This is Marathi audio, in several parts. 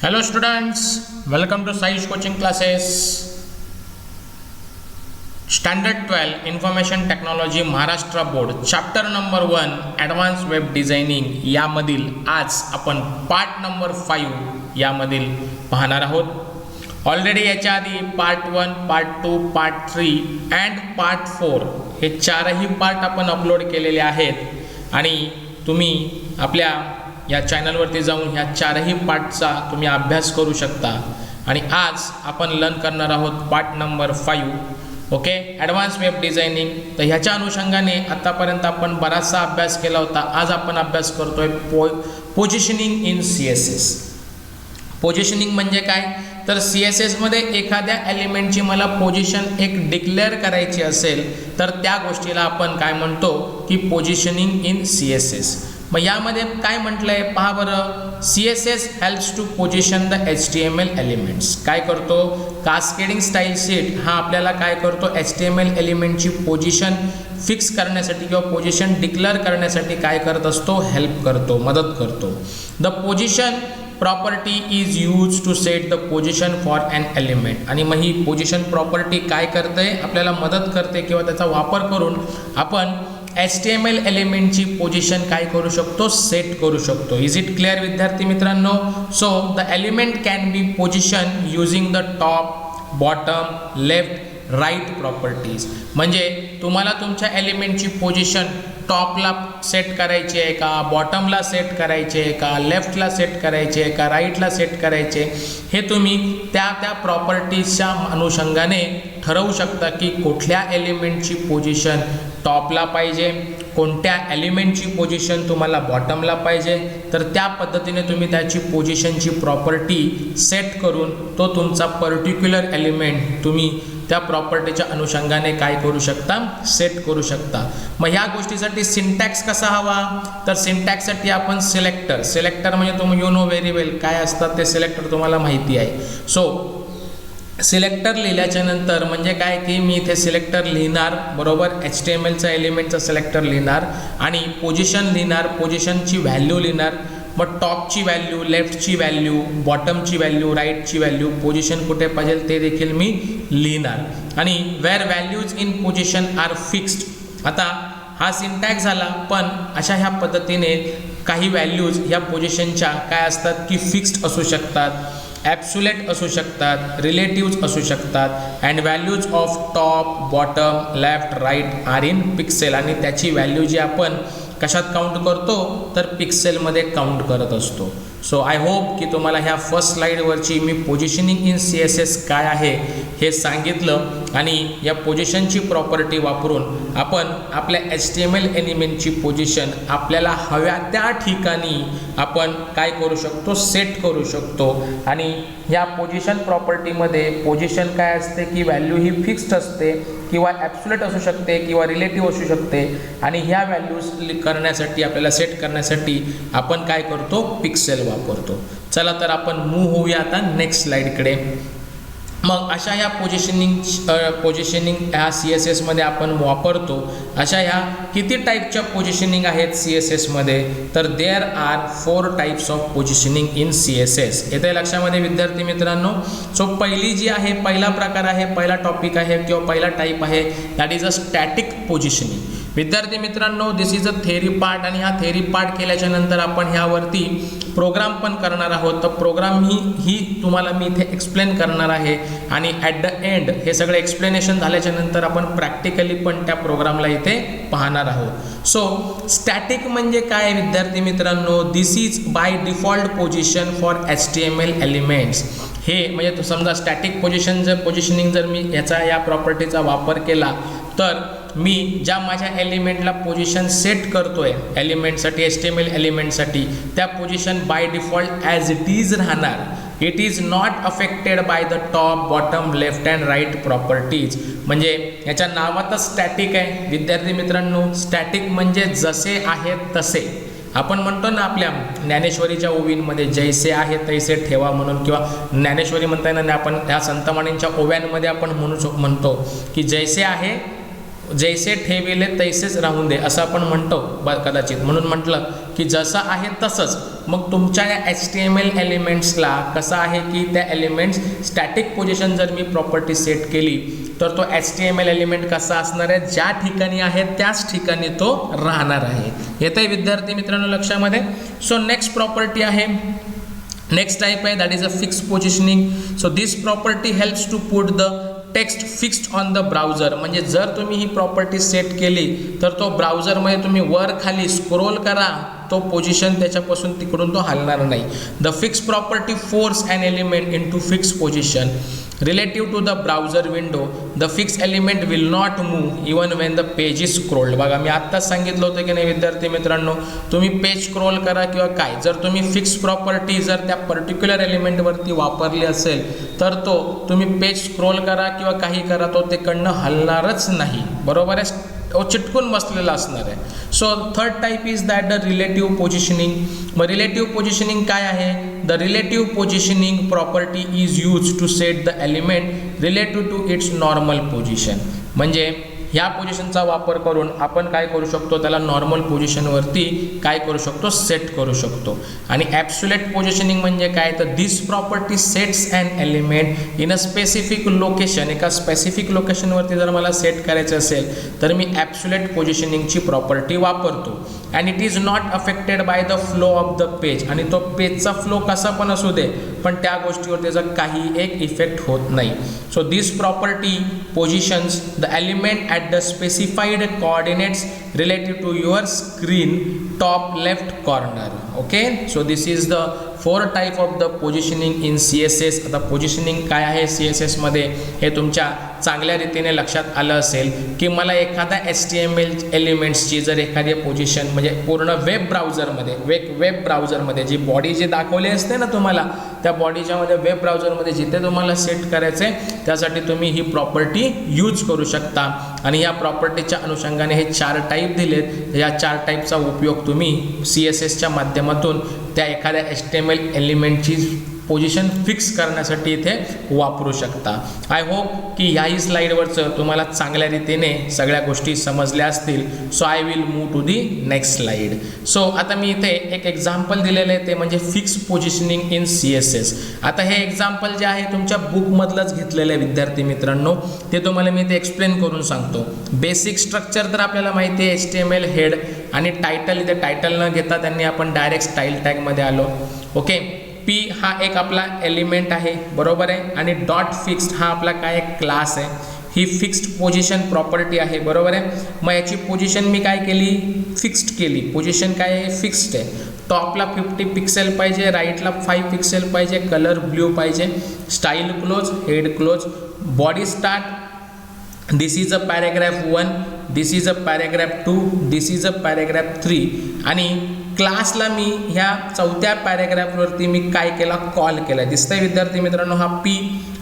Hello students, welcome to Sai's coaching classes. Standard 12 Information Technology Maharashtra Board Chapter number 1 Advanced Web Designing यामधील आज आपण पार्ट नंबर 5 यामधील पाहणार आहोत. ऑलरेडी याच्या आधी part 1, part 2, part 3 and part 4 हे चारही पार्ट आपण अपलोड केलेले आहेत आणि तुम्ही आपल्या या चॅनलवरती जाऊन ह्या चारही पार्टचा तुम्ही अभ्यास करू शकता. आणि आज आपण लर्न करणार आहोत part number 5 okay advance web designing. तर ह्याच्या अनुषंगाने आतापर्यंत आपण बराचसा अभ्यास केला होता. आज आपण अभ्यास करतोय पोझिशनिंग इन CSS. पोझिशनिंग म्हणजे काय तर CSS मध्ये एखाद्या एलिमेंटची मला पोझिशन एक डिक्लेअर करायची असेल तर त्या गोष्टीला आपण काय म्हणतो की पोझिशनिंग इन CSS. मग यामध्ये काय म्हटलं आहे पहा बरं. CSS helps to position the HTML elements. काय करतो कास्केडिंग स्टाईल शीट हा आपल्याला काय करतो HTML एलिमेंटची पोझिशन फिक्स करण्यासाठी किंवा पोझिशन डिक्लेअर करण्यासाठी काय करत असतो हेल्प करतो मदत करतो. The position property is use to set the position for an element. आणि मग ही पोझिशन प्रॉपर्टी काय करते आपल्याला मदत करते किंवा त्याचा वापर करून आपण HTML एलिमेंटची पोझिशन काय करू शकतो सेट करू शकतो. इज इट क्लिअर विद्यार्थी मित्रांनो. So the element can be position using the top bottom left right properties. म्हणजे तुम्हाला तुमच्या एलिमेंटची पोझिशन टॉपला सेट करायची आहे का बॉटमला सेट करायची आहे का लेफ्टला सेट करायची आहे का राईटला सेट करायचे हे तुम्ही त्या प्रॉपर्टीजच्या अनुषंगाने ठरवू शकता की कुठल्या एलिमेंटची पोझिशन टॉपला पाहिजे कोणत्या एलिमेंटची पोझिशन तुम्हाला बॉटमला पाहिजे. तर त्या पद्धतीने तुम्ही त्याची पोझिशनची प्रॉपर्टी सेट करून तो तुमचा पर्टिक्युलर एलिमेंट तुम्ही त्या प्रॉपर्टीच्या अनुषंगाने काय करू शकता सेट करू शकता. मग ह्या गोष्टीसाठी सिंटॅक्स कसा हवा तर सिंटॅक्ससाठी आपण सिलेक्टर म्हणजे तुम्ही यू नो व्हेरी वेल काय असतात ते सिलेक्टर तुम्हाला माहिती आहे. सो सिलेक्टर लिहिल्याच्या नंतर म्हणजे काय की मी इथे सिलेक्टर लिहिणार बरोबर HTMLचा एलिमेंटचा सिलेक्टर लिहिणार आणि पोझिशन लिहिणार पोझिशनची व्हॅल्यू लिहिणार. मग टॉपची व्हॅल्यू लेफ्टची व्हॅल्यू बॉटमची व्हॅल्यू राईटची व्हॅल्यू पोझिशन कुठे पाहिजे ते देखील मी लिहिणार. आणि where values in position are fixed. आता हा सिंटॅक्स झाला पण अशा ह्या पद्धतीने काही व्हॅल्यूज ह्या पोझिशनच्या काय असतात की फिक्स्ड असू शकतात ॲब्सोल्यूट असू शकतात रिलेटिव्ज असू शकतात and values of top bottom left right are in pixel. आणि त्याची व्हॅल्यू जी आपण कशात काउंट करतो तर पिक्सेलमध्ये काउंट करत असतो. सो आय होप की तुम्हाला ह्या फर्स्ट स्लाईडवरची मी पोझिशनिंग इन CSS काय आहे हे सांगितलं. आणि या पोझिशनची प्रॉपर्टी वापरून आपण आपल्या HTML एलिमेंटची पोझिशन आपल्याला हव्या त्या ठिकाणी आपण काय करू शकतो सेट करू शकतो. आणि ह्या पोझिशन प्रॉपर्टीमध्ये पोझिशन काय असते की व्हॅल्यू ही फिक्स्ड असते किंवा ॲब्सोल्यूट असू शकते किंवा रिलेटिव्ह असू शकते. आणि ह्या व्हॅल्यूज करण्यासाठी आपल्याला सेट करण्यासाठी आपण काय करतो पिक्सेल वापरतो. चला तर आपण मूव्ह होऊया आता नेक्स्ट स्लाईडकडे. मग अशा ह्या पोझिशनिंग ह्या CSS मध्ये आपण वापरतो. अशा ह्या किती टाईपच्या पोझिशनिंग आहेत CSS मध्ये तर there are 4 types of positioning in CSS. येते लक्षामध्ये विद्यार्थी मित्रांनो. सो पहिली जी आहे पहिला प्रकार आहे पहिला टॉपिक आहे किंवा पहिला टाईप आहे that is a static positioning. विद्यार्थी मित्रांनो this is a theory part आणि हा थेरी पार्ट केल्याच्या नंतर आपण ह्यावरती प्रोग्राम पण करणार आहोत. तर प्रोग्राम ही तुम्हाला मी इथे एक्सप्लेन करणार आहे आणि ॲट द एंड हे सगळं एक्सप्लेनेशन झाल्याच्या नंतर आपण प्रॅक्टिकली पण त्या प्रोग्रामला इथे पाहणार आहोत. सो स्टॅटिक म्हणजे काय विद्यार्थी मित्रांनो this is by default position for HTML elements. हे म्हणजे समजा स्टॅटिक पोझिशनिंग जर मी या प्रॉपर्टीचा वापर केला तर मी ज्या माझ्या एलिमेंटला पोझिशन सेट करतोय एलिमेंटसाठी HTML एलिमेंटसाठी त्या position by default as it is राहणार. It is not affected by the top bottom left and right properties. म्हणजे याच्या नावातच स्टॅटिक आहे विद्यार्थी मित्रांनो. स्टॅटिक म्हणजे जसे आहेत तसे. आपण म्हणतो ना आपल्या ज्ञानेश्वरीच्या ओवींमध्ये जैसे आहे तैसे ठेवा म्हणून किंवा ज्ञानेश्वरी म्हणता येणार नाही आपण ह्या संतमाणींच्या ओव्यांमध्ये आपण म्हणतो की जैसे आहे जैसे ठेविले तैसेच राहून दे असं आपण म्हणतो कदाचित, म्हणून म्हटलं की जसं आहे तसंच. मग तुमच्या या HTML एलिमेंट्सला कसं आहे की त्या एलिमेंट्स स्टॅटिक पोझिशन जर मी प्रॉपर्टी सेट केली तर तो HTML एलिमेंट कसा असणार आहे, ज्या ठिकाणी आहे त्याच ठिकाणी तो राहणार आहे. येतंय विद्यार्थी मित्रांनो लक्षामध्ये. सो नेक्स्ट प्रॉपर्टी आहे, नेक्स्ट टाइप आहे that is a fix positioning. So this property helps to put the text fixed on the browser. म्हणजे जर तुम्ही ही प्रॉपर्टी सेट केली तर तो ब्राउझरमध्ये तुम्ही वर खाली स्क्रोल करा, तो पोझिशन त्याच्यापासून तिकडून तो हलणार नाही. The fix property force an element into fix position relative to the browser window. The fix element will not move even when the page is scrolled. बघा मी आत्ताच सांगितलं होतं की नाही विद्यार्थी मित्रांनो, तुम्ही पेज स्क्रोल करा किंवा काय, जर तुम्ही फिक्स प्रॉपर्टी जर त्या पर्टिक्युलर एलिमेंटवरती वापरली असेल तर तो तुम्ही पेज स्क्रोल करा किंवा काही करा, तो तिकडनं हलणारच नाही. बरोबर आहे, तो चिटकून बसलेला असणार आहे. So third type is that the relative positioning. मग रिलेटिव्ह पोझिशनिंग काय आहे? The relative positioning property is use to set the element relative to its normal position. म्हणजे ह्या पोझिशनचा वापर करून आपण काय करू शकतो, त्याला नॉर्मल पोझिशनवरती काय करू शकतो, सेट करू शकतो. आणि ॲब्सोल्यूट पोझिशनिंग म्हणजे काय, तर this property sets an element in a specific location. एका स्पेसिफिक लोकेशनवरती जर मला सेट करायचं असेल तर मी ॲब्सोल्यूट पोझिशनिंगची प्रॉपर्टी वापरतो. And it is not affected by the flow of the page. आणि तो पेजचा फ्लो कसा पण असू दे, पण त्या गोष्टीवर त्याचा काही एक इफेक्ट होत नाही. So this property positions the element at the specified coordinates relative to your screen top left corner. Okay, so this is the 4 type of the positioning in CSS. आता पोझिशनिंग काय आहे CSS मध्ये हे तुमच्या चांगल्या रीतीने लक्षात आलं असेल की मला एखादा HTML एलिमेंट्सची जर एखादी पोझिशन म्हणजे पूर्ण वेब ब्राउझरमध्ये जी बॉडी जी दाखवली असते ना तुम्हाला, त्या बॉडीच्या मध्ये वेब ब्राउझरमध्ये जिथे तुम्हाला सेट करायचं आहे त्यासाठी तुम्ही ही प्रॉपर्टी यूज करू शकता. आणि या प्रॉपर्टीच्या अनुषंगाने हे 4 टाईप दिलेत. या 4 टाईपचा उपयोग तुम्ही CSSच्या माध्यमातून त्या एखाद्या HTML एलिमेंटची पोझिशन फिक्स करण्यासाठी इथे वापरू शकता. आय होप की ह्याही स्लाईडवरचं तुम्हाला चांगल्या रीतीने सगळ्या गोष्टी समजल्या असतील. So I will move to the next slide. So आता मी इथे एक एक्झाम्पल दिलेलं आहे, ते म्हणजे फिक्स पोझिशनिंग इन CSS. आता हे एक्झाम्पल जे आहे तुमच्या बुकमधलंच घेतलेलं आहे विद्यार्थी मित्रांनो, ते तुम्हाला मी इथे एक्सप्लेन करून सांगतो. बेसिक स्ट्रक्चर तर आपल्याला माहिती आहे, HTML हेड आणि टायटल. इथे टायटल न घेता त्यांनी आपण डायरेक्ट स्टाईल टॅगमध्ये आलो. ओके, P हा एक आपला एलिमेंट आहे, बरोबर आहे. आणि डॉट फिक्स्ड हा आपला काय क्लास आहे. ही फिक्स्ड पोझिशन प्रॉपर्टी आहे, बरोबर आहे. मग याची पोझिशन मी काय केली, फिक्स्ड केली. पोझिशन काय आहे, फिक्स्ड आहे. टॉपला 50 पिक्सेल पाहिजे, राईटला 5 पिक्सेल पाहिजे, कलर ब्ल्यू पाहिजे, style close, head close, body start, this is a paragraph 1, this is a paragraph 2, this is a paragraph 3. आणि क्लासला मी ह्या 4थ्या पॅरेग्राफवरती मी काय केला, कॉल केला. दिसतंय विद्यार्थी मित्रांनो, हा P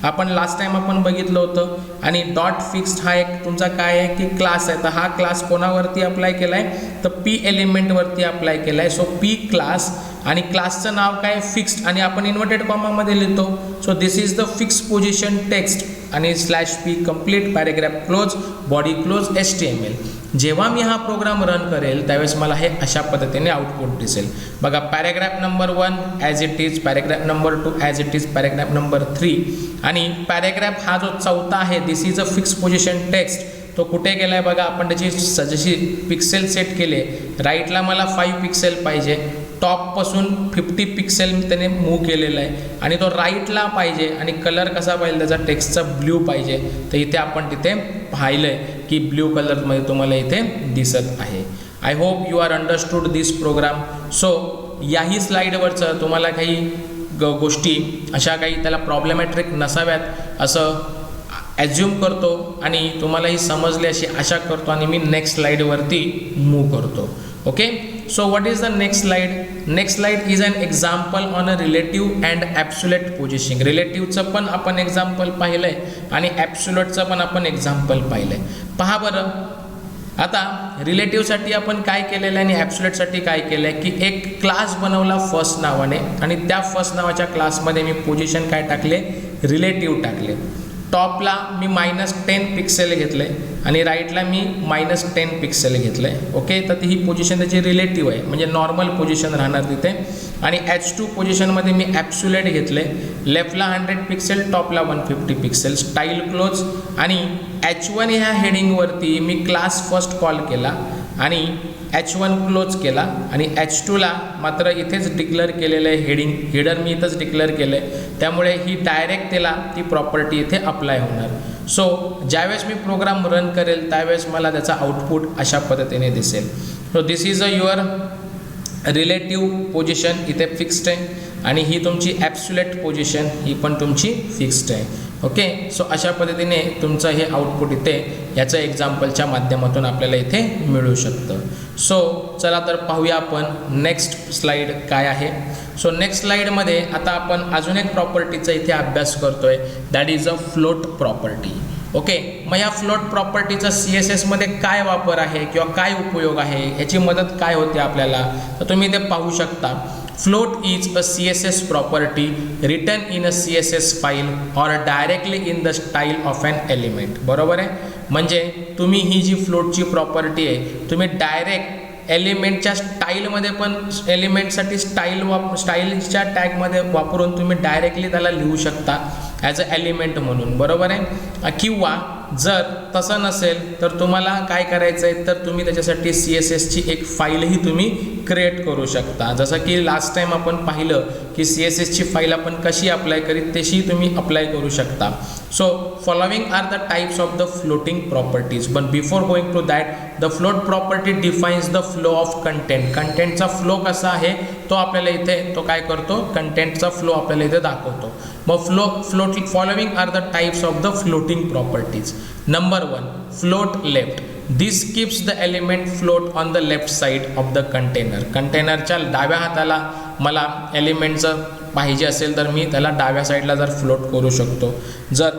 आपण लास्ट टाइम आपण बघितलं होतं. आणि डॉट फिक्स्ड हा एक तुमचा काय आहे की क्लास आहे. तर हा क्लास कोणावरती अप्लाय केला आहे, तर P एलिमेंटवरती अप्लाय केला आहे. सो P क्लास आणि क्लासचं नाव काय, फिक्स्ड. आणि आपण इन्व्हर्टेड कॉमामध्ये लिहितो. So this is the fix position text आणि /P complete paragraph close, body close, HTML. जेव्हा मी हा प्रोग्राम रन करेल त्यावेळेस मला हे अशा पद्धतीने आउटपुट दिसेल. बघा, paragraph number 1 as it is, paragraph number 2 as it is, paragraph number 3. आणि पॅरेग्राफ हा जो 4था आहे, this is a fix position text, तो कुठे गेला आहे बघा. आपण त्याची जशी पिक्सेल सेट केले, राईटला मला 5 पिक्सेल पाहिजे, टॉपपासून 50 पिक्सेल त्याने मूव केलेला आहे. आणि तो राईटला पाहिजे आणि कलर कसा पाहिजे, त्याचा टेक्स्टचा ब्ल्यू पाहिजे. तर इथे आपण तिथे पाहिलं आहे की ब्ल्यू कलरमध्ये तुम्हाला इथे दिसत आहे. I hope you are understood this program. So याही स्लाईडवरचं तुम्हाला काही गोष्टी अशा काही त्याला प्रॉब्लेमॅट्रिक नसाव्यात असं ॲज्युम करतो आणि तुम्हालाही समजले अशी आशा करतो. आणि मी नेक्स्ट स्लाईडवरती मूव करतो. Okay, so what is the next slide? Next slide is an example on a relative and absolute positioning. रिलेटिव्हचं पण आपण एक्झाम्पल पाहिलं आहे आणि ॲब्सोल्यूटचं पण आपण एक्झाम्पल पाहिलं आहे. पहा बरं, आता रिलेटिव्हसाठी आपण काय केलेलं आहे आणि ॲब्सोल्यूटसाठी काय केलं आहे की एक क्लास बनवला फर्स्ट नावाने आणि त्या फर्स्ट नावाच्या क्लासमध्ये मी पोझिशन काय टाकले, रिलेटिव्ह टाकले. टॉपला मी -10 पिक्सेल घेतले आणि राईटला मी -10 पिक्सेल घेतले. ओके, तर ही पोझिशन त्याची रिलेटिव्ह आहे, म्हणजे नॉर्मल पोझिशन राहणार तिथे. आणि H2 पोझिशनमध्ये मी ॲब्सुलेट घेतले, लेफ्टला 100 पिक्सेल, टॉपला 150 पिक्सेल, स्टाईल क्लोज. आणि H1 ह्या हेडिंगवरती मी क्लास फर्स्ट कॉल केला आणि H1 क्लोज केला आणि H2ला मात्र इथेच डिक्लेअर केलेलं आहे हेडर मी इथंच डिक्लेअर केलं आहे, त्यामुळे ही डायरेक्ट त्याला ती प्रॉपर्टी इथे अप्लाय होणार. सो ज्यावेळेस मी प्रोग्राम रन करेल त्यावेळेस मला त्याचा आउटपुट अशा पद्धतीने दिसेल. So this is your relative position, इथे फिक्स्ड आहे. आणि ही तुमची ॲब्सुलेट पोझिशन, ही पण तुमची फिक्स्ड आहे. ओके, सो अशा पद्धतीने तुमचं हे आउटपुट इथे याचं एक्झाम्पलच्या माध्यमातून आपल्याला इथे मिळू शकतं. सो चला तर पाहूया आपण नेक्स्ट स्लाईड काय आहे. सो नेक्स्ट स्लाईडमध्ये आता आपण अजून एक प्रॉपर्टीचा इथे अभ्यास करतोय, that is a float property. Okay, मग या फ्लोट प्रॉपर्टीचा CSS मध्ये काय वापर आहे किंवा काय उपयोग आहे, याची मदत काय होते आपल्याला, तर तुम्ही इथे पाहू शकता. Float is a CSS property written in a CSS file or directly in the style of an element. बरोबर आहे, म्हणजे तुम्ही ही जी फ्लोटची प्रॉपर्टी आहे तुम्ही डायरेक्ट एलिमेंटच्या स्टाईलमध्ये पण एलिमेंटसाठी स्टाईलच्या टॅगमध्ये वापरून तुम्ही डायरेक्टली त्याला लिहू शकता ॲज अ एलिमेंट म्हणून. बरोबर आहे, किंवा जर तसं नसेल तर तुम्हाला काय करायचं आहे, तर तुम्ही त्याच्यासाठी CSSची एक फाईलही तुम्ही क्रिएट करू शकता. जसं की लास्ट टाईम आपण पाहिलं की CSSची फाईल आपण कशी अप्लाय करीत तशी तुम्ही अप्लाय करू शकता. So following are the types of the floating properties, but before going to that the float property defines the flow of content. कंटेंटचा फ्लो कसा आहे तो आपल्याला इथे तो काय करतो, कंटेंटचा फ्लो आपल्याला इथे दाखवतो. मग floating following are the types of the floating properties. Number 1, float left. This keeps the element float on the left side of the container. कंटेनरच्या डाव्या हाताला मला एलिमेंटचं पाहिजे असेल तर मी त्याला डाव्या साईडला जर फ्लोट करू शकतो. जर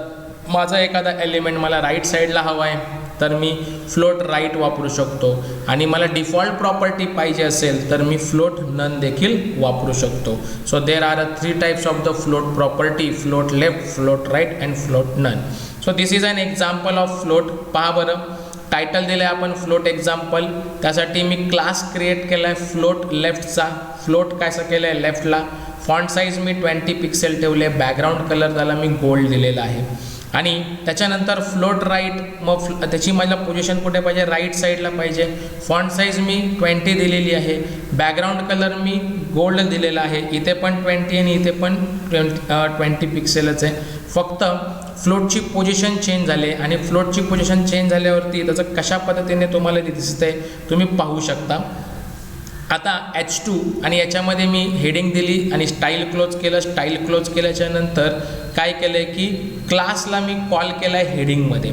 माझा एखादा एलिमेंट मला राईट साईडला हवा आहे तर मी फ्लोट राईट वापरू शकतो. आणि मला डिफॉल्ट प्रॉपर्टी पाहिजे असेल तर मी फ्लोट नन देखील वापरू शकतो. So there are 3 types of the float property, float left, float right and float none. So this is an example of float. पहा बरं, टायटल दिलं आहे आपण फ्लोट एक्झाम्पल, त्यासाठी मी क्लास क्रिएट केला आहे फ्लोट लेफ्टचा. फ्लोट कसं केलं आहे लेफ्टला. फॉन्ट साईज मी 20 पिक्सेल ठेवले, बॅकग्राऊंड कलर त्याला मी गोल्ड दिलेला आहे. आणि त्याच्यानंतर फ्लोट राईट, मग त्याची मला पोझिशन कुठे पाहिजे, राईट साईडला पाहिजे. फॉन्ट साईज मी 20 दिलेली आहे, बॅकग्राऊंड कलर मी गोल्ड दिलेला आहे. इथे पण 20 आणि इथे पण 20 पिक्सेलच आहे. फक्त फ्लोटची पोझिशन चेंज झाली आणि फ्लोटची पोझिशन चेंज झाल्यावरती त्याचं कशा पद्धतीने तुम्हाला दिसतंय तुम्ही पाहू शकता. आता H2 आणि याच्यामध्ये मी हेडिंग दिली आणि स्टाईल क्लोज केलं. स्टाईल क्लोज केल्याच्या नंतर काय केलं आहे की क्लासला मी कॉल केला आहे हेडिंगमध्ये.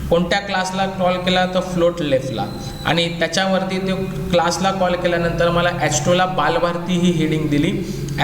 कोणत्या क्लासला कॉल केला तर फ्लोट लेफ्टला. आणि त्याच्यावरती तो क्लासला कॉल केल्यानंतर मला H2ला बालभारती ही हेडिंग दिली,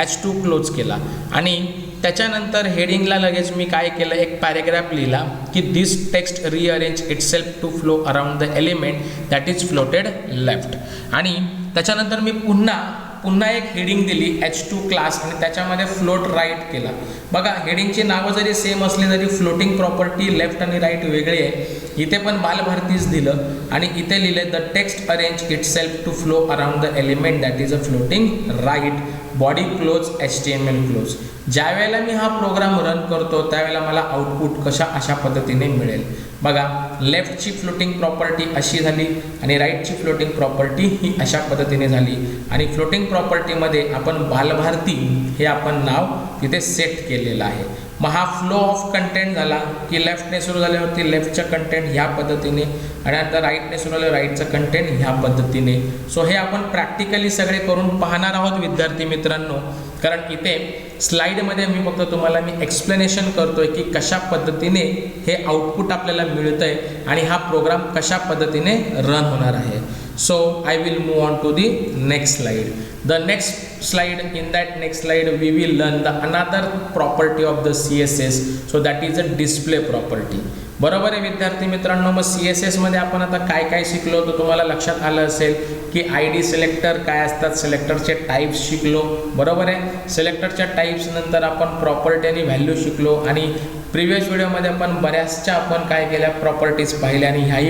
H2 क्लोज केला. आणि त्याच्यानंतर हेडिंगला लगेच मी काय केलं, एक पॅरेग्राफ लिहिला की this text rearrange itself to flow around the element that is floated left. आणि त्याच्यानंतर मी पुन्हा एक हेडिंग दिली H2 क्लास आणि त्याच्यामध्ये फ्लोट राईट केला. बघा, हेडिंगची नावं जरी सेम असली तरी फ्लोटिंग प्रॉपर्टी लेफ्ट आणि राईट वेगळी आहे. इथे पण बालभारतीच दिलं आणि इथे लिहिले the text arrange itself to flow around the element that is a floating right, body close, HTML close. ज्या वेळेला मी हा प्रोग्राम रन करतो त्यावेळेला मला आउटपुट अशा पद्धतीने मिळेल. बघा, लेफ्टची फ्लोटिंग प्रॉपर्टी अशी झाली आणि राईटची फ्लोटिंग प्रॉपर्टी ही अशा पद्धतीने झाली. आणि फ्लोटिंग प्रॉपर्टीमध्ये आपण बालभारती हे आपण नाव तिथे सेट केलेलं आहे. मग हा फ्लो ऑफ कंटेंट झाला की लेफ्टने सुरू झाल्यावरती लेफ्टचं कंटेंट ह्या पद्धतीने आणि आता राईटने सुरू झालं राईटचं कंटेंट ह्या पद्धतीने. सो हे आपण प्रॅक्टिकली सगळे करून पाहणार आहोत विद्यार्थी मित्रांनो, कारण इथे स्लाईडमध्ये मी फक्त तुम्हाला एक्सप्लेनेशन करतोय की कशा पद्धतीने हे आउटपुट आपल्याला मिळतंय आणि हा प्रोग्राम कशा पद्धतीने रन होणार आहे. So I will move on to the next slide. The next slide, in that next slide we will learn the another property of the CSS. So that is a display property. बरोबर आहे विद्यार्थी मित्रांनो. मग CSS मध्ये आपण आता काय काय शिकलो तर तुम्हाला लक्षात आलं असेल की ID सिलेक्टर काय असतात, सिलेक्टरचे टाईप्स शिकलो. बरोबर आहे. सिलेक्टरच्या टाईप्स नंतर आपण प्रॉपर्टी आणि व्हॅल्यू शिकलो आणि प्रिव्हियस व्हिडिओमध्ये आपण बऱ्याचशा आपण काय केल्या प्रॉपर्टीज पाहिल्या आणि ह्याही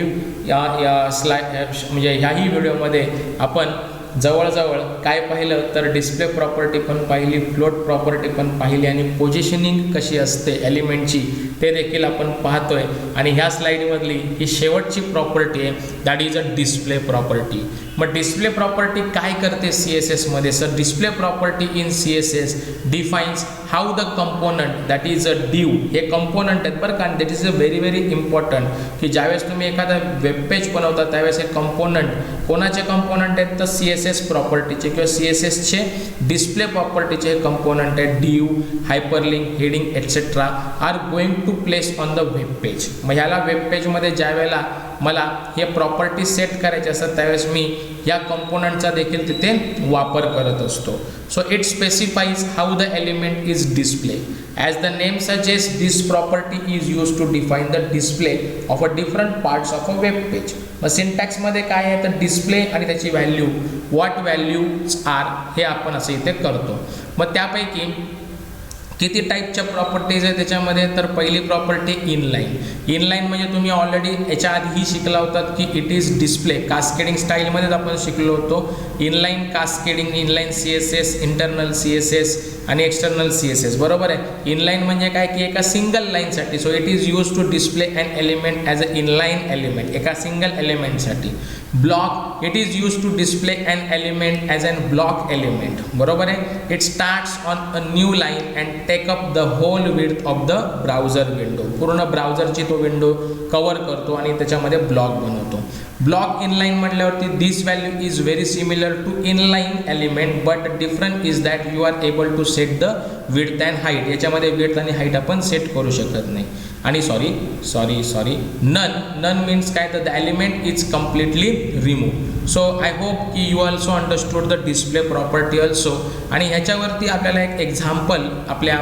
व्हिडिओमध्ये आपण जवळजवळ काय पाहिलं तर डिस्प्ले प्रॉपर्टी पण पाहिली, फ्लोट प्रॉपर्टी पण पाहिली आणि पोझिशनिंग कशी असते एलिमेंटची ते देखील आपण पाहतोय. आणि ह्या स्लाईडमधली ही शेवटची प्रॉपर्टी आहे, that is a display property. मग डिस्प्ले प्रॉपर्टी काय करते CSS मध्ये? Sir display property in CSS defines how the component that is अ डिव, हे कंपोनंट आहेत बरं का, that is a very important की ज्यावेळेस तुम्ही एखादा वेबपेज बनवता त्यावेळेस हे कंपोनंट कोणाचे कंपोनंट आहेत तर CSS प्रॉपर्टीचे किंवा CSSचे डिस्प्ले प्रॉपर्टीचे हे कंपोनंट आहेत. Div, hyperlink, heading etcetera are going to place on the web page. मग ह्याला वेब पेजमध्ये ज्या वेळेला मला हे प्रॉपर्टी सेट करायचे असतात त्यावेळेस मी या कंपोनंटचा देखील तिथे वापर करत असतो. So it specifies how the element is display. As the name suggest this property is use to define the display of a different parts of a web page. मग सिंटॅक्समध्ये काय आहे तर डिस्प्ले आणि त्याची व्हॅल्यू, व्हॉट व्हॅल्यूज आर, हे आपण असं इथे करतो. मग त्यापैकी किती टाईपच्या प्रॉपर्टीज आहे त्याच्यामध्ये तर पहिली प्रॉपर्टी इनलाईन. इनलाईन म्हणजे तुम्ही ऑलरेडी याच्या आधीही शिकला होतात की इट इज डिस्प्ले कास्केडिंग स्टाईलमध्येच आपण शिकलो होतो. Inline cascading, inline CSS, internal CSS आणि एक्सटर्नल CSS, बरोबर आहे. इनलाईन म्हणजे काय की एका सिंगल लाईनसाठी. So it is use to display an element as a inline element, एका सिंगल एलिमेंटसाठी. Block, it is use to display an element as an block element, बरोबर आहे. It starts on a new line and take up the hole width of the browser window. पूर्ण ब्राउझरची तो विंडो कवर करतो आणि त्याच्यामध्ये ब्लॉक बनवतो. ब्लॉक इनलाईन म्हटल्यावरती this value is very similar to inline element but different is that you are able to set the width and height. याच्यामध्ये विड्थ आणि हाईट आपण सेट करू शकत नाही. आणि सॉरी नन मीन्स काय तर the element is completely remove. So I hope की you also understood the display property also. आणि ह्याच्यावरती आपल्याला एक एक्झाम्पल आपल्या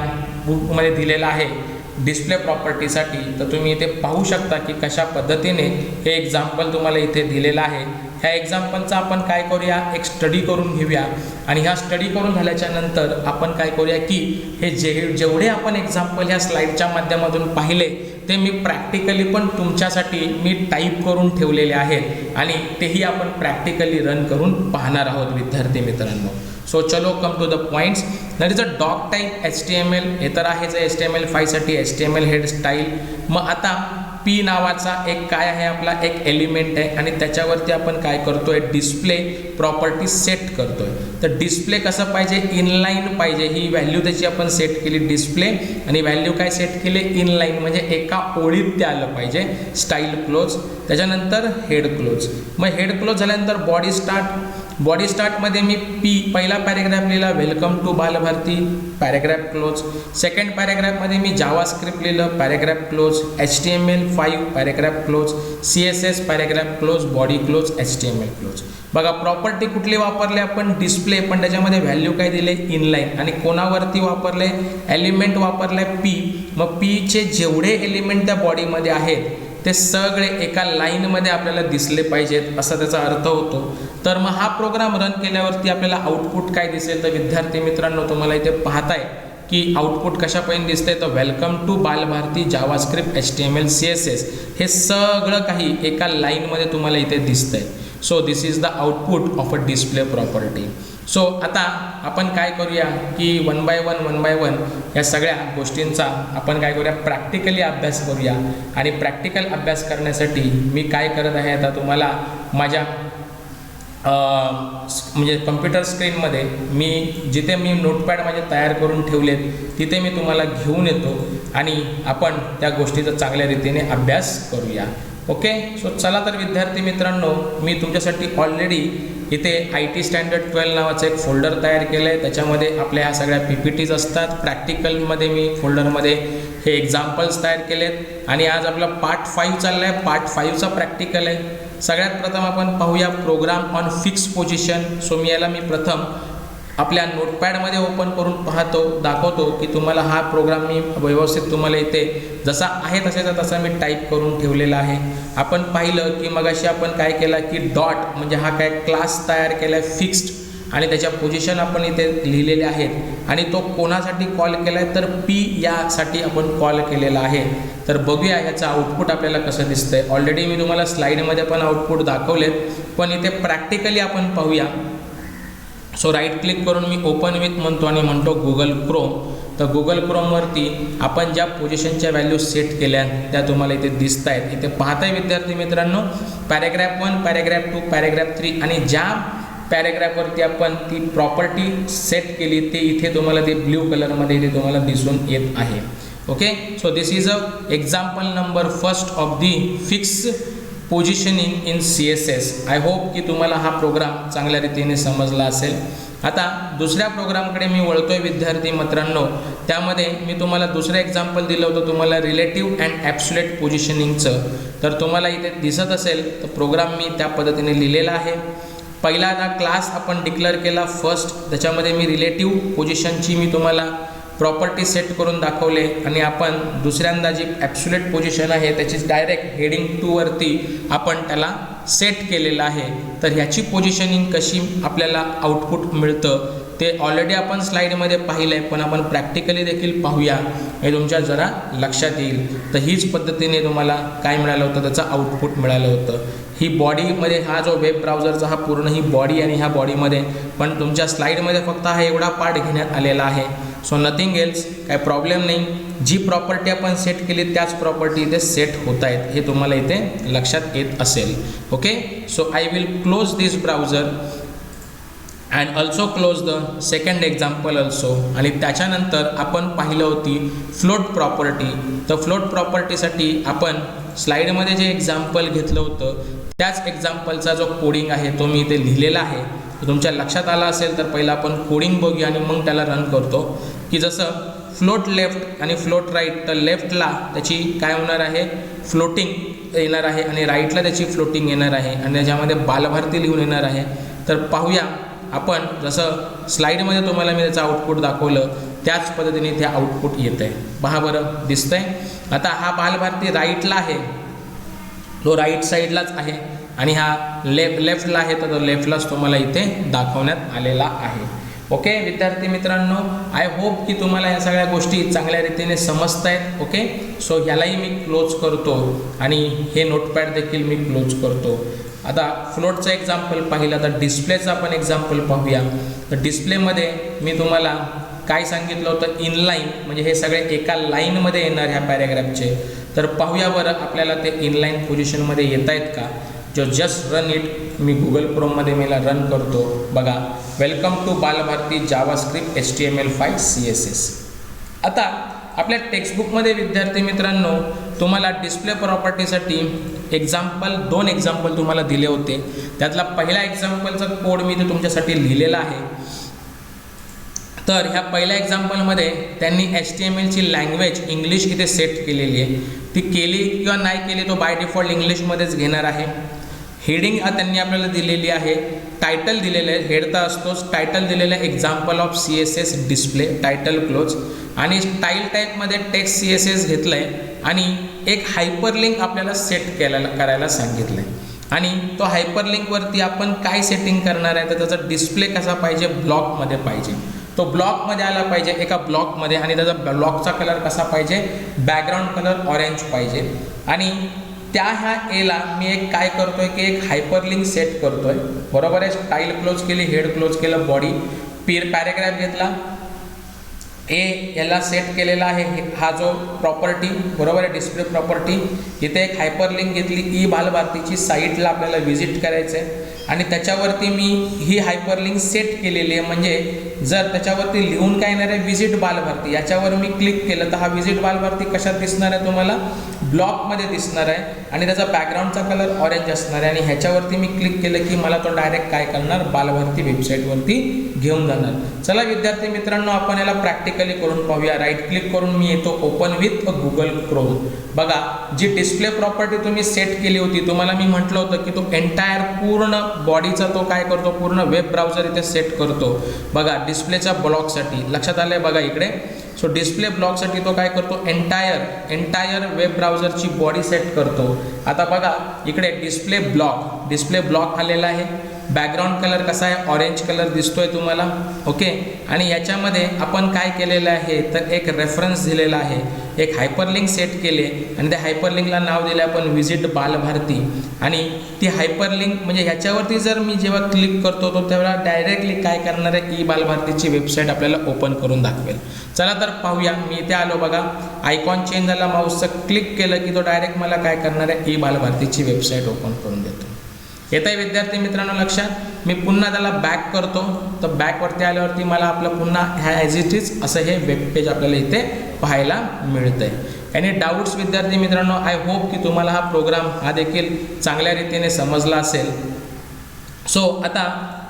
बुकमध्ये दिलेलं आहे डिस्प्ले प्रॉपर्टीसाठी, तर तुम्ही इथे पाहू शकता की कशा पद्धतीने हे एक्झाम्पल तुम्हाला इथे दिलेलं आहे. ह्या एक्झाम्पलचा आपण काय करूया, एक स्टडी करून घेऊया आणि ह्या स्टडी करून झाल्याच्या नंतर आपण काय करूया की हे जेवढे आपण एक्झाम्पल ह्या स्लाईडच्या माध्यमातून पाहिले ते मी प्रॅक्टिकली पण तुमच्यासाठी मी टाईप करून ठेवलेले आहेत आणि तेही आपण प्रॅक्टिकली रन करून पाहणार आहोत विद्यार्थी मित्रांनो. सो चलो come to the points. That is a doc type HTML, हे तर आहेच HTML5 साठी HTML हेड स्टाईल. मग आता P नावाचा एक काय आहे आपला एक एलिमेंट आहे आणि त्याच्यावरती आपण काय करतोय डिस्प्ले प्रॉपर्टी सेट करतोय. तर डिस्प्ले कसं पाहिजे, इनलाईन पाहिजे. ही व्हॅल्यू त्याची आपण सेट केली डिस्प्ले आणि व्हॅल्यू काय सेट केले इनलाईन म्हणजे एका ओळीत ते आलं पाहिजे. स्टाईल क्लोज, त्याच्यानंतर हेड क्लोज. मग हेड क्लोज झाल्यानंतर बॉडी स्टार्ट. बॉडी स्टार्टमध्ये मी पहिला पॅरेग्राफ लिहिला welcome to Balbharati, paragraph close. Second पॅरेग्राफमध्ये मी जावास्क्रिप्ट लिहिलं, paragraph close. HTML5 paragraph close. CSS paragraph close, body close, HTML close. बघा प्रॉपर्टी कुठली वापरली आपण डिस्प्ले, पण त्याच्यामध्ये व्हॅल्यू काय दिले इनलाईन. आणि कोणावरती वापरले एलिमेंट वापरले P. मग Pचे जेवढे एलिमेंट त्या बॉडीमध्ये आहेत ते सगळे एका लाईनमध्ये आपल्याला दिसले पाहिजेत असा त्याचा अर्थ होतो. तर मग हा प्रोग्राम रन केल्यावरती आपल्याला आउटपुट काय दिसेल तर विद्यार्थी मित्रांनो तुम्हाला इथे पाहताय की आउटपुट कशापर्यंत दिसतंय तर welcome to Balbharati, JavaScript, HTML, CSS हे सगळं काही एका लाईनमध्ये तुम्हाला इथे दिसतंय. So this is the output of a display property. So आता आपण काय करूया की वन बाय वन या सगळ्या गोष्टींचा आपण काय करूया प्रॅक्टिकली अभ्यास करूया. आणि प्रॅक्टिकल अभ्यास करण्यासाठी मी काय करत आहे आता तुम्हाला माझ्या म्हणजे कम्प्युटर स्क्रीनमध्ये जिथे मी नोटपॅड माझे तयार करून ठेवलेत तिथे मी तुम्हाला घेऊन येतो आणि आपण त्या गोष्टीचा चांगल्या रीतीने अभ्यास करूया. ओके. सो चला तर विद्यार्थी मित्रांनो मी तुमच्यासाठी ऑलरेडी इथे IT स्टँडर्ड 12 नावाचं एक फोल्डर तयार केलं आहे. त्याच्यामध्ये आपल्या ह्या सगळ्या PPTs असतात. प्रॅक्टिकलमध्ये मी फोल्डरमध्ये हे एक्झाम्पल्स तयार केलेत आणि आज आपला पार्ट 5 चालला आहे. पार्ट 5चा प्रॅक्टिकल आहे. सगळ्यात प्रथम आपण पाहूया program on fix position. So मी प्रथम आपल्या नोटपॅडमध्ये ओपन करून दाखवतो की तुम्हाला हा प्रोग्राम मी व्यवस्थित तुम्हाला इथे जसा आहे तसा मी टाईप करून ठेवलेला आहे. आपण पाहिलं की मगाशी आपण काय केलं की डॉट म्हणजे हा काय क्लास तयार केला आहे फिक्स्ड आणि त्याच्या पोझिशन आपण इथे लिहिलेले आहेत आणि तो कोणासाठी कॉल केला आहे तर पी यासाठी आपण कॉल केलेला आहे. तर बघूया याचं आउटपुट आपल्याला कसं दिसतंय. ऑलरेडी मी तुम्हाला स्लाईडमध्ये पण आउटपुट दाखवलेत, पण इथे प्रॅक्टिकली आपण पाहूया. सो राईट क्लिक करून मी ओपन विथ म्हणतो आणि म्हणतो गुगल क्रोम. तर गुगल क्रोमवरती आपण ज्या पोझिशनच्या व्हॅल्यू सेट केल्या त्या तुम्हाला इथे दिसत आहेत. इथे पाहताय विद्यार्थी मित्रांनो, पॅरेग्राफ 1, पॅरेग्राफ 2, पॅरेग्राफ 3 आणि ज्या पॅरेग्राफवरती आपण ती प्रॉपर्टी सेट केली ते इथे तुम्हाला ते ब्ल्यू कलरमध्ये इथे तुम्हाला दिसून येत आहे. Okay, so this is a example number first of the fix positioning in CSS. I hope की तुम्हाला हा प्रोग्राम चांगल्या रीतीने समजला असेल. आता दुसऱ्या प्रोग्रामकडे मी वळतोय विद्यार्थी मित्रांनो. त्यामध्ये मी तुम्हाला दुसरं एक्झाम्पल दिलं होतं तुम्हाला रिलेटिव्ह अँड ॲब्सोल्यूट पोझिशनिंगचं. तर तुम्हाला इथे दिसत असेल तर प्रोग्राम मी त्या पद्धतीने लिहिलेला आहे. पहिला क्लास आपण डिक्लेअर केला फर्स्ट, त्याच्यामध्ये मी रिलेटिव्ह पोझिशनची मी तुम्हाला प्रॉपर्टी सेट करून दाखवले आणि आपण दुसऱ्यांदा जी ॲब्सोल्यूट पोझिशन आहे त्याची डायरेक्ट हेडिंग 2 वरती आपण त्याला सेट केलेलं आहे. तर ह्याची पोझिशनिंग कशी आपल्याला आउटपुट मिळतं ते ऑलरेडी आपण स्लाईडमध्ये पाहिलं आहे, पण आपण प्रॅक्टिकली देखील पाहूया, हे तुमच्या जरा लक्षात येईल. तर हीच पद्धतीने तुम्हाला काय मिळालं होतं, त्याचं आउटपुट मिळालं होतं. ही बॉडीमध्ये हा जो वेब ब्राउझरचा हा पूर्ण ही बॉडी आणि ह्या बॉडीमध्ये पण तुमच्या स्लाईडमध्ये फक्त हा एवढा पार्ट घेण्यात आलेला आहे. सो नथिंग एल्स, काय प्रॉब्लेम नाही. जी प्रॉपर्टी आपण सेट केली त्याच प्रॉपर्टी इथे सेट होत आहेत, हे तुम्हाला इथे लक्षात येत असेल. Okay, so I will close this browser and also close the second example also. आणि त्याच्यानंतर आपण पाहिलं होती फ्लोट प्रॉपर्टी. तर फ्लोट प्रॉपर्टीसाठी आपण स्लाईडमध्ये जे एक्झाम्पल घेतलं होतं त्याच एक्झाम्पलचा जो कोडिंग आहे तो मी इथे लिहिलेला आहे. तुमच्या लक्षात आला असेल तर पहिला आपण कोडिंग बघूया आणि मग त्याला रन करतो. की जसं फ्लोट लेफ्ट आणि फ्लोट राईट, तर लेफ्टला त्याची काय होणार आहे, फ्लोटिंग येणार आहे आणि राईटला त्याची फ्लोटिंग येणार आहे आणि त्याच्यामध्ये बालभारती लिहून येणार आहे. तर पाहूया आपण, जसं स्लाईडमध्ये तुम्हाला मी त्याचं आउटपुट दाखवलं त्याच पद्धतीने ते आउटपुट येतं आहे. पहा बरं, दिसतंय. आता हा बालभारती राईटला आहे, तो राईट साईडलाच आहे आणि हा लेफ्टला आहे, तर तो लेफ्टलाच तुम्हाला इथे दाखवण्यात आलेला आहे. ओके विद्यार्थी मित्रांनो, आय होप की तुम्हाला या सगळ्या गोष्टी चांगल्या रीतीने समजत आहेत. ओके, सो ह्यालाही मी क्लोज करतो आणि हे नोटपॅड देखील मी क्लोज करतो. आता फ्लोटचं एक्झाम्पल पाहिलं, तर डिस्प्लेचं आपण एक्झाम्पल पाहूया. तर डिस्प्लेमध्ये मी तुम्हाला काय सांगितलं होतं, इनलाईन म्हणजे हे सगळे एका लाईनमध्ये येणार ह्या पॅरेग्राफचे. तर पाहूया बरं आपल्याला ते इनलाईन पोझिशनमध्ये येत आहेत का. जो जस्ट रन इट, मी गुगल क्रोममध्ये मला रन करतो. बघा, welcome to Balbharati JavaScript HTML5 CSS. आता आपल्या टेक्स्टबुकमध्ये विद्यार्थी मित्रांनो तुम्हाला डिस्प्ले प्रॉपर्टीसाठी दोन एक्झाम्पल तुम्हाला दिले होते. त्यातला पहिला एक्झाम्पलचा कोड मी इथे तुमच्यासाठी लिहिलेला आहे. तर ह्या पहिल्या एक्झाम्पलमध्ये त्यांनी HTMLची लँग्वेज इंग्लिश इथे सेट केलेली आहे. ती केली किंवा नाही केली तो बाय डिफॉल्ट इंग्लिशमध्येच घेणार आहे. हेडिंग त्यांनी आपल्याला दिलेली आहे. टायटल दिलेलं आहे, हेड तर असतोच. टायटल दिलेलं आहे example of CSS display, title close. आणि स्टाईल टाईपमध्ये टेक्स्ट CSS घेतलं आहे आणि एक हायपरलिंक आपल्याला सेट करायला सांगितलं आहे. आणि तो हायपरलिंकवरती आपण काय सेटिंग करणार आहे, तर त्याचा डिस्प्ले कसा पाहिजे, ब्लॉकमध्ये पाहिजे. तो ब्लॉकमध्ये आला पाहिजे, एका ब्लॉकमध्ये. आणि त्याचा ब्लॉकचा कलर कसा पाहिजे, बॅकग्राऊंड कलर ऑरेंज पाहिजे. आणि ह्या एला मी एक काय करतोय की एक हायपरलिंक सेट करतोय. बरोबर आहे, स्टाईल क्लोज केली, हेड क्लोज केलं, बॉडी पॅरेग्राफ घेतला, याला सेट केलेला आहे हा जो प्रॉपर्टी. बरोबर आहे, डिस्प्ले प्रॉपर्टी. इथे एक हायपरलिंक घेतली, बालभारतीची साईटला आपल्याला व्हिजिट करायचं आहे आणि त्याच्यावरती मी ही हायपरलिंक सेट केलेली आहे. म्हणजे जर त्याच्यावरती लिहून काय येणार आहे, व्हिजिट बालभारती, याच्यावर मी क्लिक केलं तर हा व्हिजिट बालभारती कशात दिसणार आहे, तुम्हाला ब्लॉकमध्ये दिसणार आहे आणि त्याचा बॅकग्राऊंडचा कलर ऑरेंज असणार आहे. आणि ह्याच्यावरती मी क्लिक केलं की मला तो डायरेक्ट काय करणार, बालभारती वेबसाईटवरती घेऊन जाणार. चला विद्यार्थी मित्रांनो, आपण याला प्रॅक्टिकली करून पाहूया. राईट क्लिक करून मी येतो ओपन विथ गुगल क्रोम. बघा, जी डिस्प्ले प्रॉपर्टी तुम्ही सेट केली होती, तुम्हाला मी म्हटलं होतं की तो एंटायर पूर्ण बॉडीचा तो काय करतो, पूर्ण वेब ब्राउझर इथे सेट करतो. बघा, डिस्प्लेच्या ब्लॉकसाठी लक्षात आलंय बघा इकडे. सो डिस्प्ले ब्लॉकसाठी तो काय करतो, एंटायर वेब ब्राउझरची बॉडी सेट करतो. आता बघा इकडे डिस्प्ले ब्लॉक आलेला आहे. बॅकग्राऊंड कलर कसा आहे, ऑरेंज कलर दिसतोय तुम्हाला. ओके, आणि याच्यामध्ये आपण काय केलेलं आहे तर एक रेफरन्स दिलेला आहे, एक हायपरलिंक सेट केले आणि त्या हायपरलिंकला नाव दिले आपण विजिट बालभारती. आणि ती हायपरलिंक म्हणजे ह्याच्यावरती जर मी जेव्हा क्लिक करतो तो तेव्हा डायरेक्टली काय करणार आहे, ई बालभारतीची वेबसाईट आपल्याला ओपन करून दाखवेल. चला तर पाहूया. मी इथे आलो बघा, आयकॉन चेंज झाला, माऊसचं क्लिक केलं की तो डायरेक्ट मला काय करणार आहे, ई बालभारतीची वेबसाईट ओपन करून देतो. येत आहे विद्यार्थी मित्रांनो लक्षात. मी पुन्हा त्याला बॅक करतो, तर बॅकवरती आल्यावरती मला आपलं पुन्हा ह्या ॲज इट इज असं हे वेबपेज आपल्याला इथे पाहायला मिळतं आहे. एनी डाऊट्स विद्यार्थी मित्रांनो? आय होप की तुम्हाला हा प्रोग्राम हा देखील चांगल्या रीतीने समजला असेल. सो आता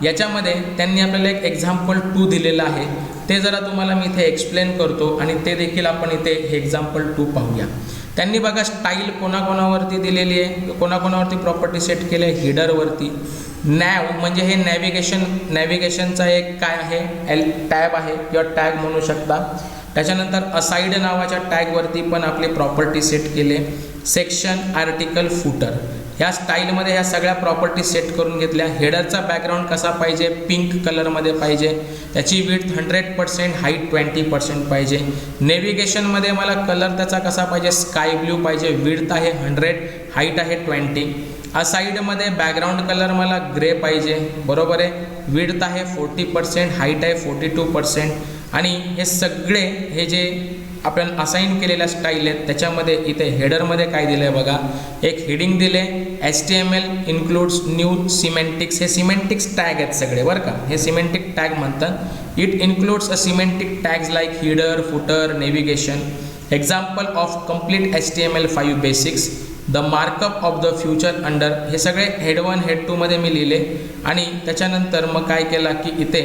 याच्यामध्ये त्यांनी आपल्याला एक एक्झाम्पल 2 दिलेलं आहे, ते जरा तुम्हाला मी इथे एक्सप्लेन करतो आणि ते देखील आपण इथे हे एक्झाम्पल 2 पाहूया. त्यांनी बघा स्टाईल कोणाकोणावरती दिलेली आहे, कोणाकोणावरती प्रॉपर्टी सेट केले, हिडरवरती. नॅव म्हणजे हे नॅव्हिगेशनचा एक काय आहे, टॅब आहे किंवा टॅग म्हणू शकता. त्याच्यानंतर असाइड नावाच्या टॅगवरती पण आपले प्रॉपर्टी सेट केले. सेक्शन, आर्टिकल, फुटर ह्या स्टाईलमध्ये ह्या सगळ्या प्रॉपर्टी सेट करून घेतल्या. हेडरचा बॅकग्राऊंड कसा पाहिजे, पिंक कलरमध्ये पाहिजे. त्याची विड्थ 100%, हाईट 20% पाहिजे. नेव्हिगेशनमध्ये मला कलर त्याचा कसा पाहिजे, स्काय ब्ल्यू पाहिजे. विड्थ आहे 100, हाईट आहे 20. असाईडमध्ये बॅकग्राऊंड कलर मला ग्रे पाहिजे, बरोबर आहे. विड्थ आहे 40%, हाईट आहे 42%. आणि हे सगळे हे जे आपण असाइन केलेल्या स्टाईल आहेत त्याच्यामध्ये इथे हेडरमध्ये काय दिलं आहे बघा, एक हेडिंग दिले, HTML इन्क्लूड्स न्यू सिमेंटिक्स. हे सिमेंटिक्स टॅग आहेत सगळे बरं का, हे सिमेंटिक टॅग म्हणतात. It includes a semantic tags like header, footer, navigation. Example of complete HTML5 basics. The markup of the future under. हे सगळे हेड 1 हेड 2 मध्ये मी लिहिले आणि त्याच्यानंतर मग काय केलं की इथे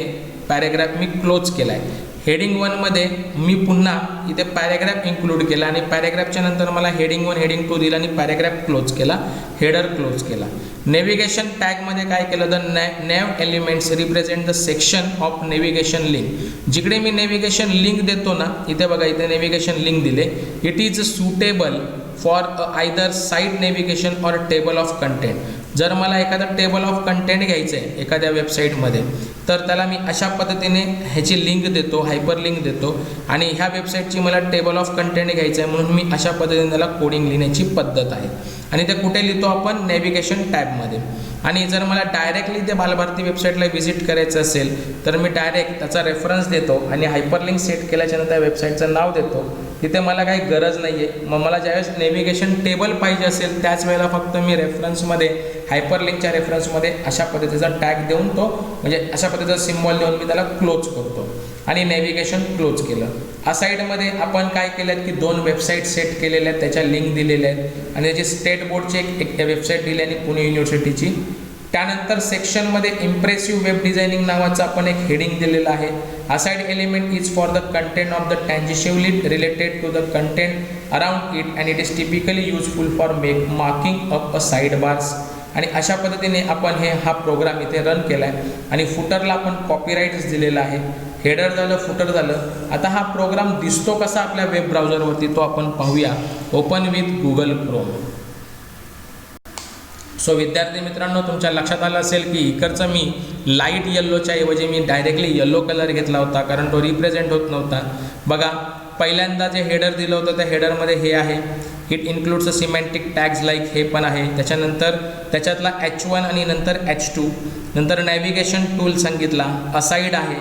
पॅरेग्राफ मी क्लोज केला आहे. हेडिंग 1 मध्ये मी पुन्हा इथे पॅरेग्राफ इन्क्लूड केला आणि पॅरेग्राफच्या नंतर मला हेडिंग 1 हेडिंग 2 दिला आणि पॅरेग्राफ क्लोज केला, हेडर क्लोज केला. नेव्हिगेशन टॅगमध्ये काय केलं, the nav elements represent the section of navigation link. जिकडे मी नेव्हिगेशन लिंक देतो ना, इथे बघा इथे नेव्हिगेशन लिंक दिले. It is suitable for either site navigation or table of content. जर मला एखादं टेबल ऑफ कंटेंट घ्यायचं आहे एखाद्या वेबसाईटमध्ये तर त्याला मी अशा पद्धतीने ह्याची लिंक देतो, हायपर लिंक देतो आणि ह्या वेबसाईटची मला टेबल ऑफ कंटेंट घ्यायचं आहे म्हणून मी अशा पद्धतीने त्याला कोडिंग लिहिण्याची पद्धत आहे. आणि ते कुठे लिहितो आपण, नेव्हिगेशन टॅबमध्ये. आणि जर मला डायरेक्टली ते बालभारती वेबसाईटला व्हिजिट करायचं असेल तर मी डायरेक्ट त्याचा रेफरन्स देतो आणि हायपरलिंक सेट केल्याच्यानंतर त्या वेबसाईटचं नाव देतो. तिथे मला काही गरज नाही आहे. मग मला ज्यावेळेस नेव्हिगेशन टेबल पाहिजे असेल त्याच वेळेला फक्त मी रेफरन्समध्ये, हायपरलिंकच्या रेफरन्समध्ये अशा पद्धतीचा टॅग देऊन तो म्हणजे अशा पद्धतीचा सिम्बॉल देऊन मी त्याला क्लोज करतो आणि नेव्हिगेशन क्लोज केलं. असाईडमध्ये आपण काय केलं की 2 वेबसाईट सेट केलेल्या आहेत, त्याच्या लिंक दिलेल्या आहेत आणि त्याची स्टेट बोर्डची एक वेबसाईट दिली आणि पुणे युनिव्हर्सिटीची. त्यानंतर सेक्शनमध्ये इम्प्रेसिव्ह वेब डिझायनिंग नावाचं आपण एक हेडिंग दिलेलं आहे. Aside element is for the content of the tangentially related to the content around it and it is typically useful for marking up a side bars. आणि अशा पद्धतीने आपण हा प्रोग्राम इथे रन केला आहे. आणि फुटरला आपण कॉपीराईट्स दिलेला आहे. हेडर झालं, फुटर झालं. आता हा प्रोग्राम दिसतो कसा आपल्या वेब ब्राउझरवरती तो आपण पाहूया. Open with Google Chrome. So विद्यार्थी मित्रांनो, तुमच्या लक्षात आलं असेल की इकडचं मी लाईट येल्लोच्या ऐवजी मी डायरेक्टली येल्लो कलर घेतला होता कारण तो रिप्रेझेंट होत नव्हता. बघा पहिल्यांदा जे हेडर दिलं होतं त्या हेडरमध्ये हे आहे, it includes a semantic tags like, हे पण आहे. त्याच्यानंतर त्याच्यातला H1 आणि नंतर H2. नंतर नॅव्हिगेशन टूल सांगितला, असाईड आहे,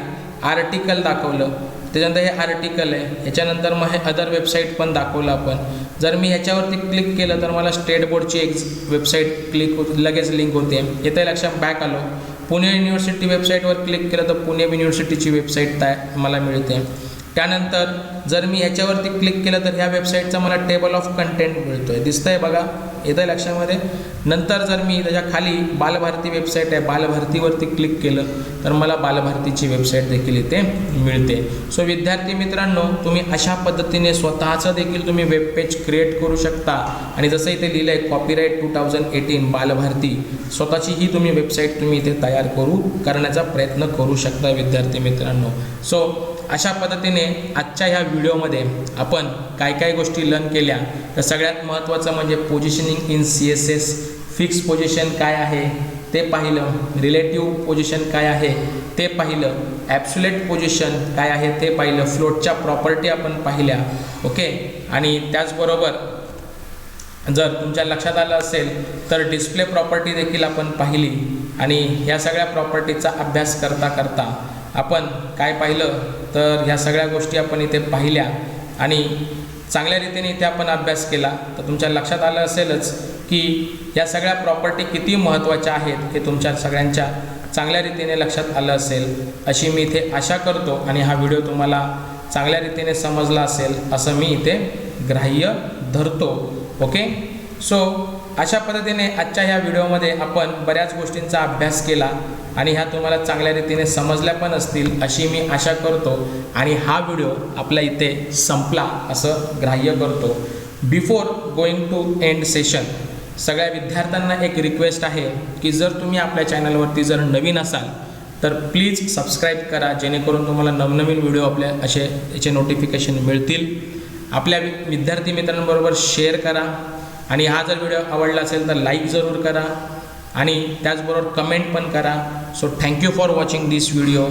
आर्टिकल दाखवलं. त्याच्यानंतर हे आर्टिकल आहे. ह्याच्यानंतर मग हे अदर वेबसाईट पण दाखवलं आपण. जर मी ह्याच्यावरती क्लिक केलं तर मला स्टेट बोर्डची एक वेबसाईट लगेच लिंक होते. येथे लक्षात बॅक आलो, पुणे युनिव्हर्सिटी वेबसाईटवर क्लिक केलं तर पुणे युनिव्हर्सिटीची वेबसाईट मला मिळते. त्यानंतर जर मी ह्याच्यावरती क्लिक केलं तर ह्या वेबसाईटचा मला टेबल ऑफ कंटेंट मिळतो आहे, दिसतं आहे बघा, येतं आहे लक्षामध्ये. नंतर जर मी त्याच्या खाली बालभारती वेबसाईट आहे, बालभारतीवरती क्लिक केलं तर मला बालभारतीची वेबसाईट देखील इथे मिळते. सो विद्यार्थी मित्रांनो, तुम्ही अशा पद्धतीने स्वतःचं देखील तुम्ही वेब पेज क्रिएट करू शकता. आणि जसं इथे लिहिलं आहे कॉपीराईट 2018 बालभारती, स्वतःची ही तुम्ही वेबसाईट तुम्ही इथे तयार करण्याचा प्रयत्न करू शकता विद्यार्थी मित्रांनो. सो अशा पद्धतीने आजच्या ह्या व्हिडिओमध्ये आपण काय काय गोष्टी लर्न केल्या तर सगळ्यात महत्त्वाचं म्हणजे positioning in CSS, fix position काय आहे, ते पाहिलं, रिलेटिव्ह पोझिशन काय आहे ते पाहिलं, ॲब्सोल्यूट पोझिशन काय आहे ते पाहिलं, फ्लोटच्या प्रॉपर्टी आपण पाहिल्या. ओके. आणि त्याचबरोबर जर तुमच्या लक्षात आलं असेल तर डिस्प्ले प्रॉपर्टी देखील आपण पाहिली. आणि ह्या सगळ्या प्रॉपर्टीचा अभ्यास करता करता आपण काय पाहिलं तर ह्या सगळ्या गोष्टी आपण इथे पाहिल्या आणि चांगल्या रीतीने इथे आपण अभ्यास केला. तर तुमच्या लक्षात आलं असेलच की या सगळ्या प्रॉपर्टी किती महत्त्वाच्या आहेत हे तुमच्या सगळ्यांच्या चांगल्या रीतीने लक्षात आलं असेल अशी मी इथे आशा करतो. आणि हा व्हिडिओ तुम्हाला चांगल्या रीतीने समजला असेल असं मी इथे ग्राह्य धरतो. ओके. सो अशा पद्धतीने आजच्या ह्या व्हिडिओमध्ये आपण बऱ्याच गोष्टींचा अभ्यास केला आणि ह्या तुम्हाला चांगल्या रीतीने समजल्या पण असतील अशी मी आशा करतो. आणि हा व्हिडिओ आपल्या इथे संपला असं ग्राह्य करतो. Before going to end session सगळ्या विद्यार्थ्यांना एक रिक्वेस्ट आहे की जर तुम्ही आपल्या चॅनलवरती जर नवीन असाल तर प्लीज सबस्क्राईब करा, जेणेकरून तुम्हाला नवनवीन व्हिडिओ आपल्या याचे नोटिफिकेशन मिळतील. आपल्या विद्यार्थी मित्रांबरोबर शेअर करा आणि हा जर व्हिडिओ आवडला असेल तर लाईक जरूर करा आणि त्याचबरोबर कमेंट पण करा. So thank you for watching this video.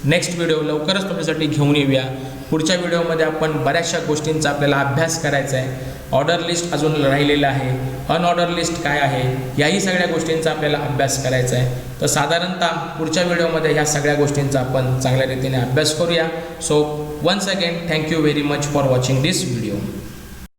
Next video लवकरच तुमच्यासाठी घेऊन येऊया. पुढच्या व्हिडिओमध्ये आपण बऱ्याचशा गोष्टींचा आपल्याला अभ्यास करायचा आहे. ऑर्डर लिस्ट अजून राहिलेलं आहे, अनऑर्डर लिस्ट काय आहे याही सगळ्या गोष्टींचा आपल्याला अभ्यास करायचा आहे. तर साधारणतः पुढच्या व्हिडिओमध्ये ह्या सगळ्या गोष्टींचा आपण चांगल्या रीतीने अभ्यास करूया. So once again thank you very much for watching this video.